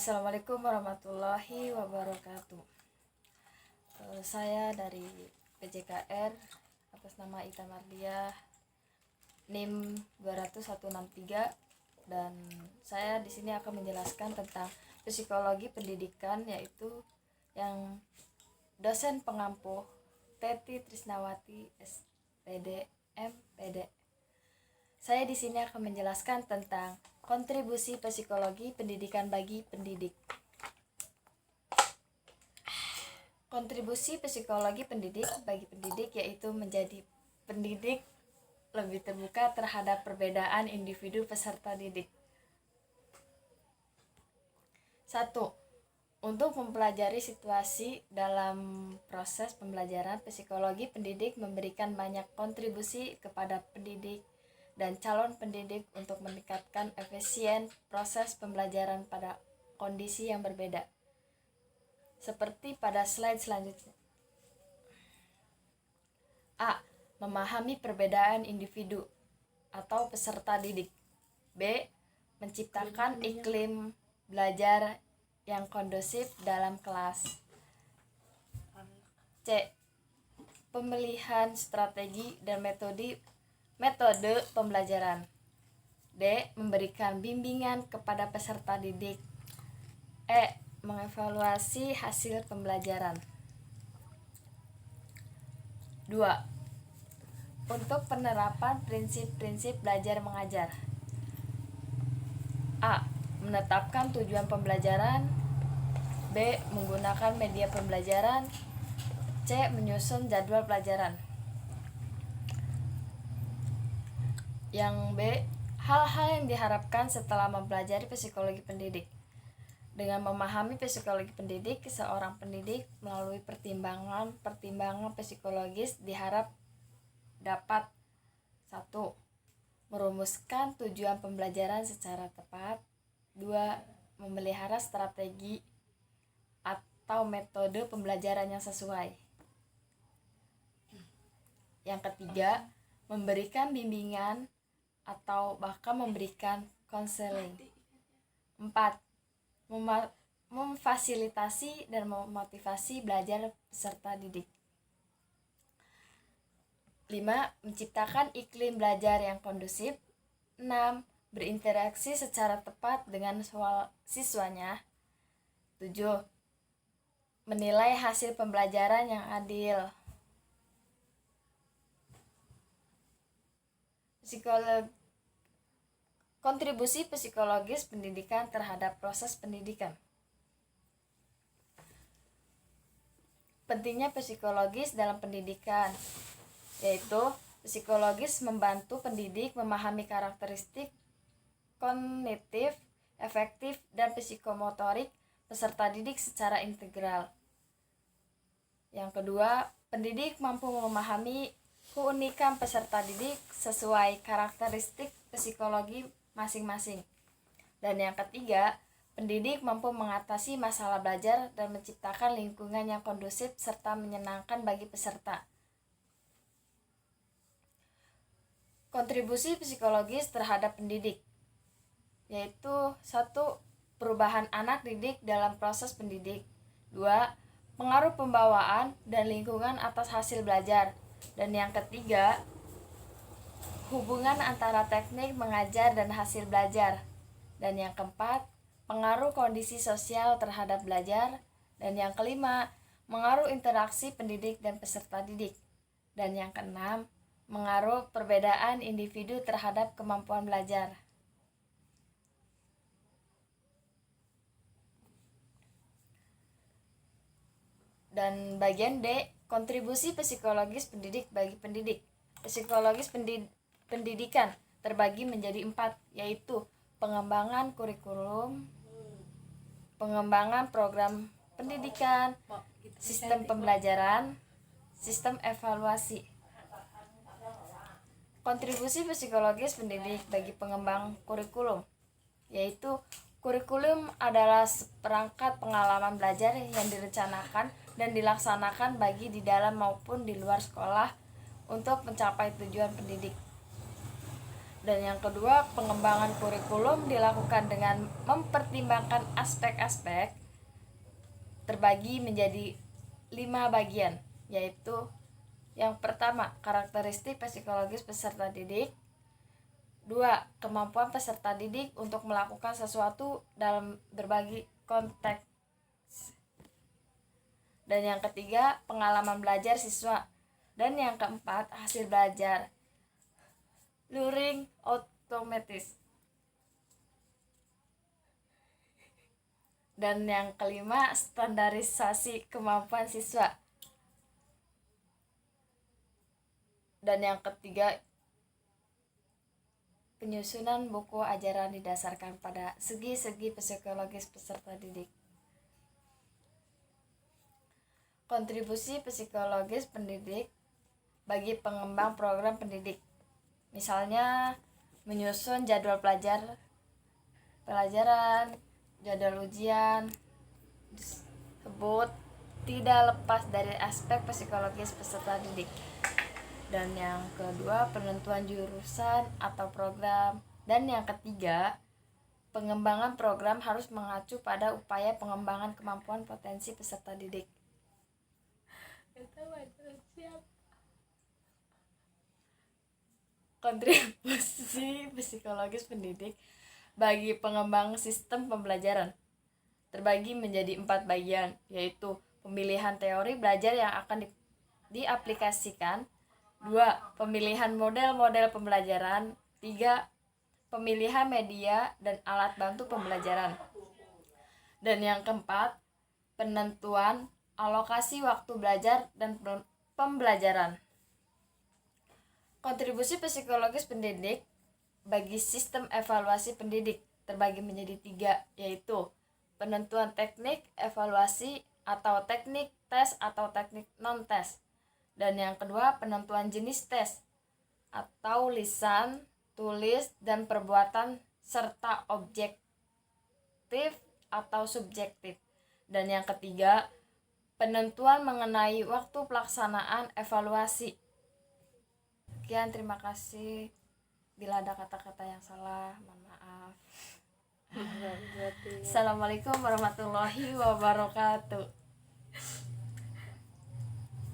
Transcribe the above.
Assalamualaikum warahmatullahi wabarakatuh. Saya dari PJKR atas nama Ita Mardiah, NIM 20163, dan saya di sini akan menjelaskan tentang psikologi pendidikan, yaitu yang dosen pengampu Teti Trisnawati SPD MPD. Saya di sini akan menjelaskan tentang kontribusi psikologi pendidikan bagi pendidik. Kontribusi psikologi pendidik bagi pendidik yaitu menjadi pendidik lebih terbuka terhadap perbedaan individu peserta didik. 1. Untuk mempelajari situasi dalam proses pembelajaran, psikologi pendidik memberikan banyak kontribusi kepada pendidik dan calon pendidik untuk meningkatkan efisien proses pembelajaran pada kondisi yang berbeda. Seperti pada slide selanjutnya. A. Memahami perbedaan individu atau peserta didik. B. Menciptakan iklim belajar yang kondusif dalam kelas. C. Pemilihan strategi dan metode pembelajaran. D. Memberikan bimbingan kepada peserta didik. E. Mengevaluasi hasil pembelajaran. 2. Untuk penerapan prinsip-prinsip belajar mengajar. A. Menetapkan tujuan pembelajaran. B. Menggunakan media pembelajaran. C. Menyusun jadwal pelajaran. Yang B. Hal-hal yang diharapkan setelah mempelajari psikologi pendidik. Dengan memahami psikologi pendidik, seorang pendidik melalui pertimbangan psikologis diharap dapat 1. Merumuskan tujuan pembelajaran secara tepat. 2. Memelihara strategi atau metode pembelajaran yang sesuai. Yang ketiga, memberikan bimbingan atau bahkan memberikan konseling. 4. Memfasilitasi dan memotivasi belajar peserta didik. 5. Menciptakan iklim belajar yang kondusif. 6. Berinteraksi secara tepat dengan siswanya. 7. Menilai hasil pembelajaran yang adil. Kontribusi psikologis pendidikan terhadap proses pendidikan. Pentingnya psikologis dalam pendidikan, yaitu psikologis membantu pendidik memahami karakteristik kognitif, efektif, dan psikomotorik peserta didik secara integral. Yang kedua, pendidik mampu memahami keunikan peserta didik sesuai karakteristik psikologi masing-masing. Dan yang ketiga, pendidik mampu mengatasi masalah belajar dan menciptakan lingkungan yang kondusif serta menyenangkan bagi peserta. Kontribusi psikologis terhadap pendidik, yaitu 1. Perubahan anak didik dalam proses pendidik. 2. Pengaruh pembawaan dan lingkungan atas hasil belajar. Dan yang ketiga, hubungan antara teknik mengajar dan hasil belajar. Dan yang keempat, pengaruh kondisi sosial terhadap belajar. Dan yang kelima, pengaruh interaksi pendidik dan peserta didik. Dan yang keenam, pengaruh perbedaan individu terhadap kemampuan belajar. Dan bagian D, kontribusi psikologis pendidik bagi pendidik. Psikologis pendidikan terbagi menjadi 4, yaitu pengembangan kurikulum, pengembangan program pendidikan, sistem pembelajaran, sistem evaluasi. Kontribusi psikologis pendidik bagi pengembang kurikulum, yaitu kurikulum adalah seperangkat pengalaman belajar yang direncanakan dan dilaksanakan bagi di dalam maupun di luar sekolah untuk mencapai tujuan pendidik. Dan yang kedua, pengembangan kurikulum dilakukan dengan mempertimbangkan aspek-aspek terbagi menjadi 5 bagian, yaitu yang pertama, karakteristik psikologis peserta didik. 2. Kemampuan peserta didik untuk melakukan sesuatu dalam berbagai konteks. Dan yang ketiga, pengalaman belajar siswa. Dan yang keempat, hasil belajar learning otomatis. Dan yang kelima, standarisasi kemampuan siswa. Dan yang ketiga, penyusunan buku ajaran didasarkan pada segi-segi psikologis peserta didik. Kontribusi psikologis pendidik bagi pengembang program pendidik. Misalnya menyusun jadwal pelajaran, jadwal ujian tersebut tidak lepas dari aspek psikologis peserta didik. Dan yang kedua, penentuan jurusan atau program. Dan yang ketiga, pengembangan program harus mengacu pada upaya pengembangan kemampuan potensi peserta didik. Kontribusi psikologis pendidik bagi pengembang sistem pembelajaran terbagi menjadi 4 bagian, yaitu pemilihan teori belajar yang akan diaplikasikan. 2. Pemilihan model-model pembelajaran. 3. Pemilihan media dan alat bantu pembelajaran. Dan yang keempat, penentuan alokasi waktu belajar dan pembelajaran. Kontribusi psikologis pendidik bagi sistem evaluasi pendidik terbagi menjadi 3, yaitu penentuan teknik evaluasi atau teknik tes atau teknik non-tes. Dan yang kedua, penentuan jenis tes atau lisan, tulis, dan perbuatan serta objektif atau subjektif. Dan yang ketiga, penentuan mengenai waktu pelaksanaan evaluasi. Sekian, terima kasih. Bila ada kata-kata yang salah, mohon maaf. Assalamualaikum warahmatullahi wabarakatuh.